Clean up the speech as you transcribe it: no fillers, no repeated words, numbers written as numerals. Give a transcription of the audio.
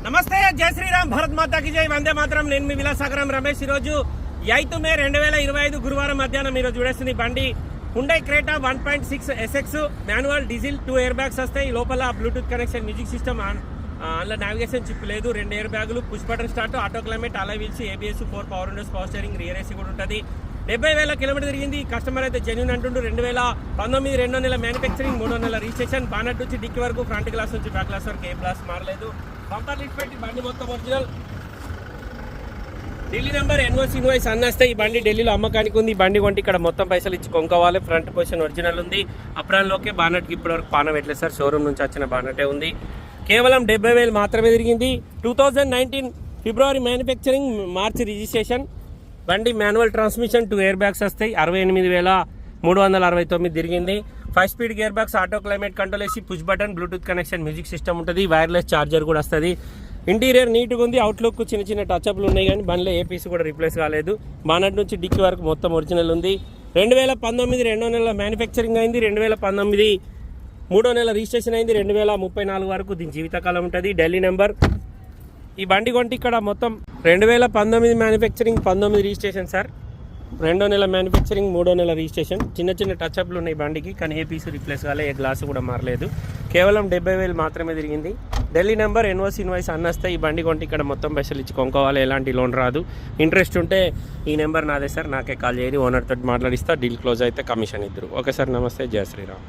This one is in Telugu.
నమస్తే, జై శ్రీరామ్, భారత్ మాతాకి జై, వందే మాత్రం. నేను మీ విలాసాగరం రమేష్. ఈరోజు 8 మే 2025 గురువారం మధ్యాహ్నం మీరు చూడేస్తుంది బండి Hyundai Creta 1.6 SX manual diesel 2 air bags వస్తాయి. లోపల బ్లూటూత్ కనెక్షన్, మ్యూజిక్ సిస్టమ్, అందులో నావిగేషన్ చిప్ లేదు, 2 ఎయిర్ బ్యాగులు, push button start, auto climate, అలా wheels, ABS, 4 power windows, power steering, rear AC కూడా ఉంటుంది. 70,000 కిలోమీటర్ తిరిగింది. కస్టమర్ అయితే జెన్యూన్ అంటుండు. 2019 2వ నెల మ్యానుఫ్యాక్చరింగ్, 3వ నెల రిజిస్ట్రేషన్. బానట్ నుంచి డిక్కి వరకు, ఫ్రంట్ గ్లాస్ నుంచి బ్యాక్ గ్లాస్ వరకు ఏ గ్లాస్ మారలేదు. బంపర్ లిఫ్ట్ పెట్టి బండి మొత్తం original. Delhi number, NOC invoice అన్నీ వస్తాయి. ఈ బండి ఢిల్లీలో అమ్మకానికి ఉంది. ఈ బండి కొంటే ఇక్కడ మొత్తం పైసలు ఇచ్చి కొనుక్కోవాలి. ఫ్రంట్ పొజిషన్ ఒరిజినల్ ఉంది. అప్రాన్లోకే బానట్కి ఇప్పటివరకు పాన పెట్టలేదు సార్. షోరూమ్ నుంచి వచ్చిన బానటే ఉంది. కేవలం 70,000 మాత్రమే తిరిగింది. 2019 ఫిబ్రవరి మ్యానుఫ్యాక్చరింగ్, మార్చి రిజిస్ట్రేషన్. బండి మాన్యువల్ ట్రాన్స్మిషన్, 2 ఎయిర్ బ్యాగ్స్ వస్తాయి. 68,369 తిరిగింది. 5 speed gear bags, auto climate control, AC, push button, Bluetooth connection, music system ఉంటుంది. వైర్లెస్ ఛార్జర్ కూడా వస్తుంది. ఇంటీరియర్ నీట్గా ఉంది. అవుట్లుక్ చిన్న చిన్న టచ్అప్లు ఉన్నాయి, కానీ బండిలో ఏ పీస్ కూడా రీప్లేస్ కాలేదు. బానట్ నుంచి డిక్కి వరకు మొత్తం ఒరిజినల్ ఉంది. 2019 2వ నెల మ్యానుఫ్యాక్చరింగ్ అయింది. 2019 3వ నెల రిజిస్ట్రేషన్ అయింది. 2034 వరకు దీని జీవితకాలం ఉంటుంది. ఢిల్లీ నెంబర్. ఈ బండి కొంటే ఇక్కడ మొత్తం 2019 మ్యానుఫ్యాక్చరింగ్, 19 రిజిస్ట్రేషన్ సార్. 2వ నెల మ్యానుఫ్యాక్చరింగ్, 3వ నెల రిజిస్ట్రేషన్. చిన్న చిన్న టచ్అప్లు ఉన్నాయి బండికి, కానీ ఏ పీసు రీప్లేస్ కాలే, ఏ గ్లాసు కూడా మారలేదు. కేవలం 70,000 మాత్రమే తిరిగింది. ఢిల్లీ నెంబర్, NOC ఇన్వాయిస్ అన్నీ వస్తాయి. ఈ బండి కొంటే ఇక్కడ మొత్తం పైసలు ఇచ్చి కొనుక్కోవాలి. ఎలాంటి లోన్ రాదు. ఇంట్రెస్ట్ ఉంటే ఈ నెంబర్ నాదే సార్, నాకే కాల్ చేయండి. ఓనర్ తోటి మాట్లాడిస్తా. డీల్ క్లోజ్ అయితే కమిషన్ ఇద్దరు. ఓకే సార్, నమస్తే, జై శ్రీరామ్.